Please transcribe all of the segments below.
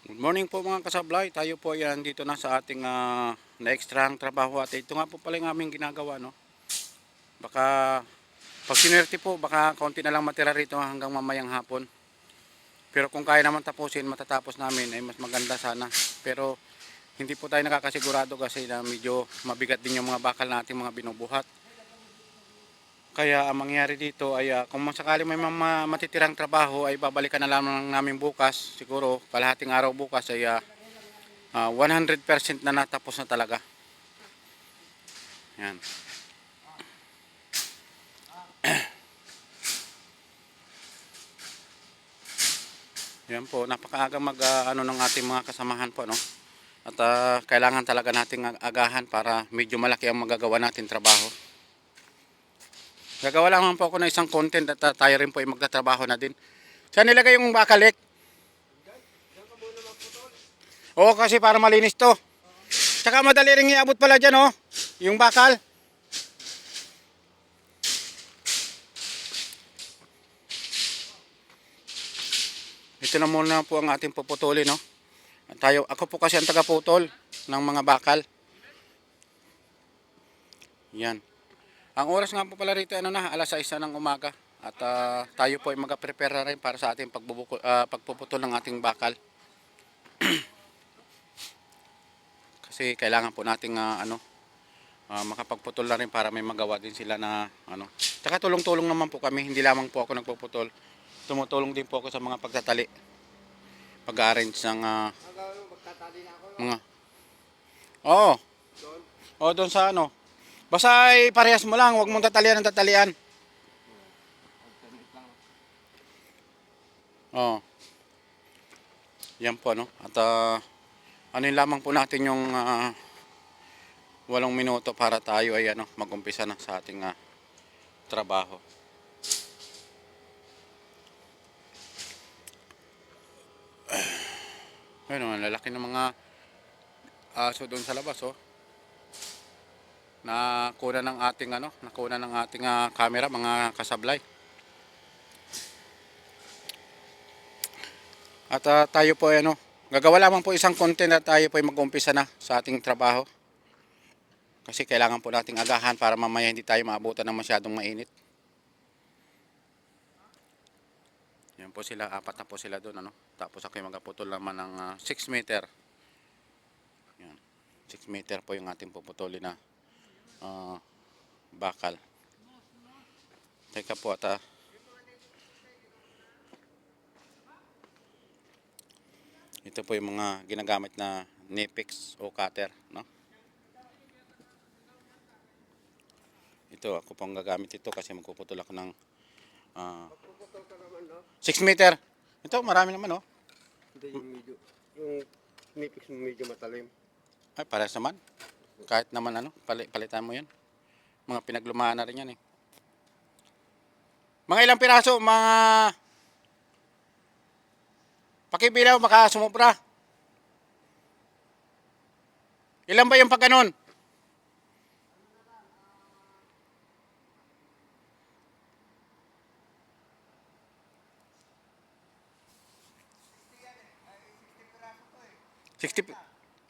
Good morning po mga kasablay. Tayo po yan dito na sa ating na-extrahang trabaho at ito nga po pala yung aming ginagawa, no. Baka pag sinwerte po, baka konti na lang matira rito hanggang mamayang hapon. Pero kung kaya naman tapusin, matatapos namin ay mas maganda sana. Pero hindi po tayo nakakasigurado kasi na medyo mabigat din yung mga bakal nating mga binubuhat. Kaya ang mangyayari dito ay kung masakali may matitirang trabaho ay babalikan na lamang namin bukas. Siguro kalahating araw bukas ay 100% na natapos na talaga. Yan. Yan po, napakaaga ano ng ating mga kasamahan po, no. At kailangan talaga nating agahan para medyo malaki ang magagawa natin trabaho. Gagawa lang po ako ng isang content at tayo rin po ay magtatrabaho na din. Saan nilagay yung bakalik? Oo, kasi para malinis to. Tsaka madali rin iabot pala dyan, oh. Yung bakal. Ito na muna po ang ating puputulin, no. Ako po kasi ang tagaputol ng mga bakal. Yan. Ang oras nga po pala rito alas 6 na ng umaga. At tayo po ay mag-prepare na rin para sa ating pagpuputol ng ating bakal. Kasi kailangan po nating makapagputol na rin para may magawa din sila na Tsaka tulong-tulong naman po kami, hindi lamang po ako nagpuputol. Tumutulong din po ako sa mga pagtatali. Pag-arrange ng mga Oo. Oo, doon sa Basta ay parehas mo lang, huwag mong tatalian ng tatalian. Oo. Yan po, no. At lamang po natin yung 8 minuto para tayo ay mag-umpisa na sa ating trabaho. Ayun, lalaki ng mga aso doon sa labas, oh. Nakuna ng ating camera, mga kasablay. At tayo po ay gagawa lamang po isang content at tayo po ay mag-umpisa na sa ating trabaho. Kasi kailangan po nating agahan para mamaya hindi tayo maabutan ng masyadong mainit. Yan po sila, 4 na po sila doon, Tapos ako yung magpuputol naman ng 6 meter. Yan. 6 meter po yung ating puputulin na bakal. Teka po at ito po yung mga ginagamit na Nipix o cutter, no? Ito, ako pong gagamit ito kasi magpuputol ako ng 6 meter. Ito, marami naman, oh. Hindi, yung Nipix mo medyo matalim. Ay, pares naman. Kahit naman palitan mo yan. Mga pinaglumaan na rin yan, eh. Mga ilang piraso, mga pakibilaw, baka sumubra. Ilan ba yung pagganon?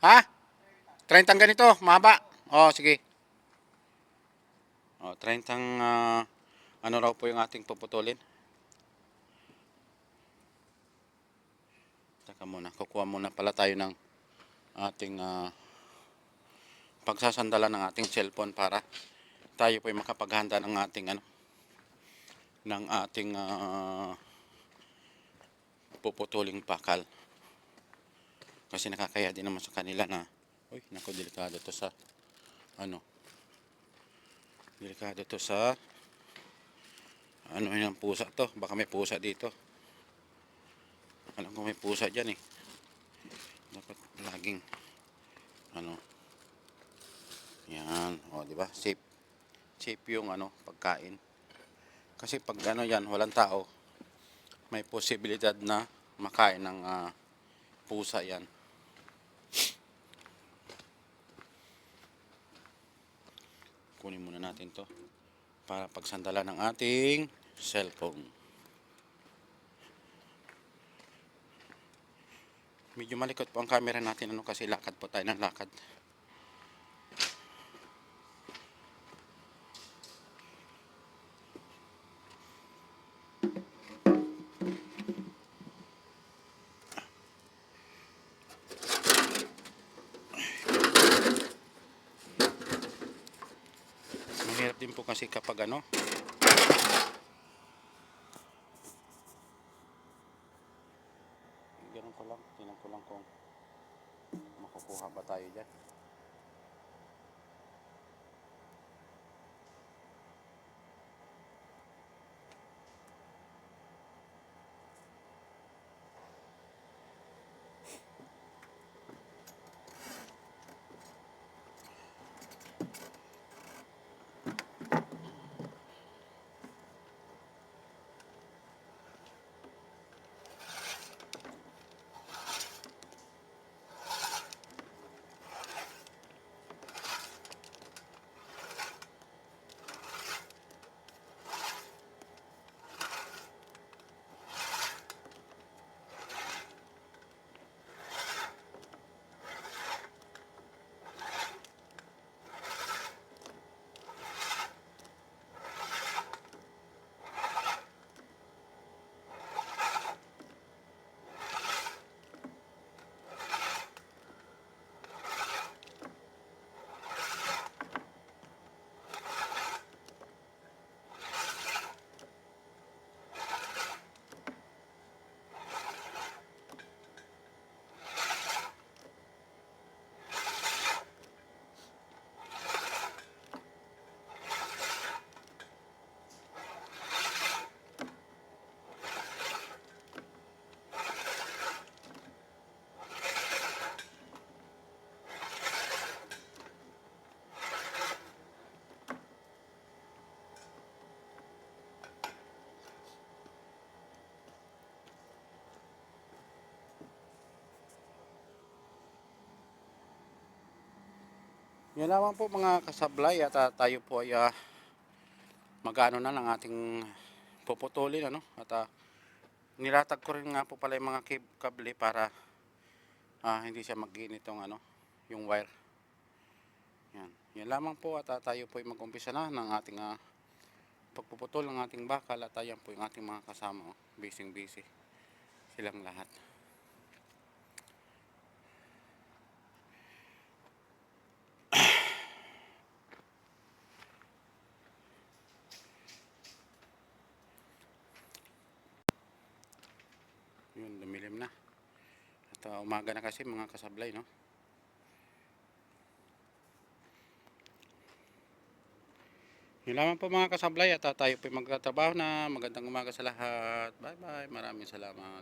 Ha? 30 ganito, mahaba. Oh, sige. Oh, 30 raw po yung ating puputulin. Teka muna, kukuha muna pala tayo ng ating pagsasandalan ng ating cellphone para tayo po ay makapaghanda ng ating puputuling bakal. Kasi nakakaya din naman sa kanila na naku, delikado to sa delikado to sa yung pusa to, baka may pusa dito. Alam ko may pusa dyan, eh. Dapat laging yan, di ba? Safe yung pagkain. Kasi pag yan, walang tao, may posibilidad na makain ng pusa yan. Kunin muna natin to para pagsandala ng ating cellphone. Medyo malikot po ang camera natin ano kasi lakad po tayo ng lakad. Mahirap din po kasi kapag ano, ganun ko lang, tingnan ko lang kung makukuha ba tayo dyan. Yan naman po mga kasablay at tayo po ay mag-ano na ng ating puputulin ano at nilatag ko rin nga po pala yung mga kable para hindi siya mag-init yung ano yung wire. Yan lamang po at tayo po ay mag-umpisa na ng ating pagpuputol ng ating bakal at ayan po yung ating mga kasama busy silang lahat. Yun, lumilim na. At umaga na kasi mga kasablay, no? Yun lamang po mga kasablay at tayo po magtatrabaho na. Magandang umaga sa lahat. Bye bye. Maraming salamat.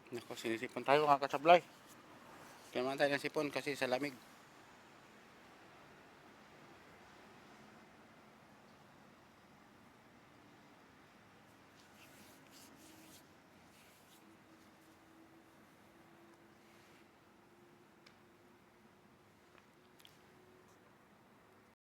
Nako, sinisipon tayo mga kasablay. Kaya naman tayo ng sipon kasi sa lamig.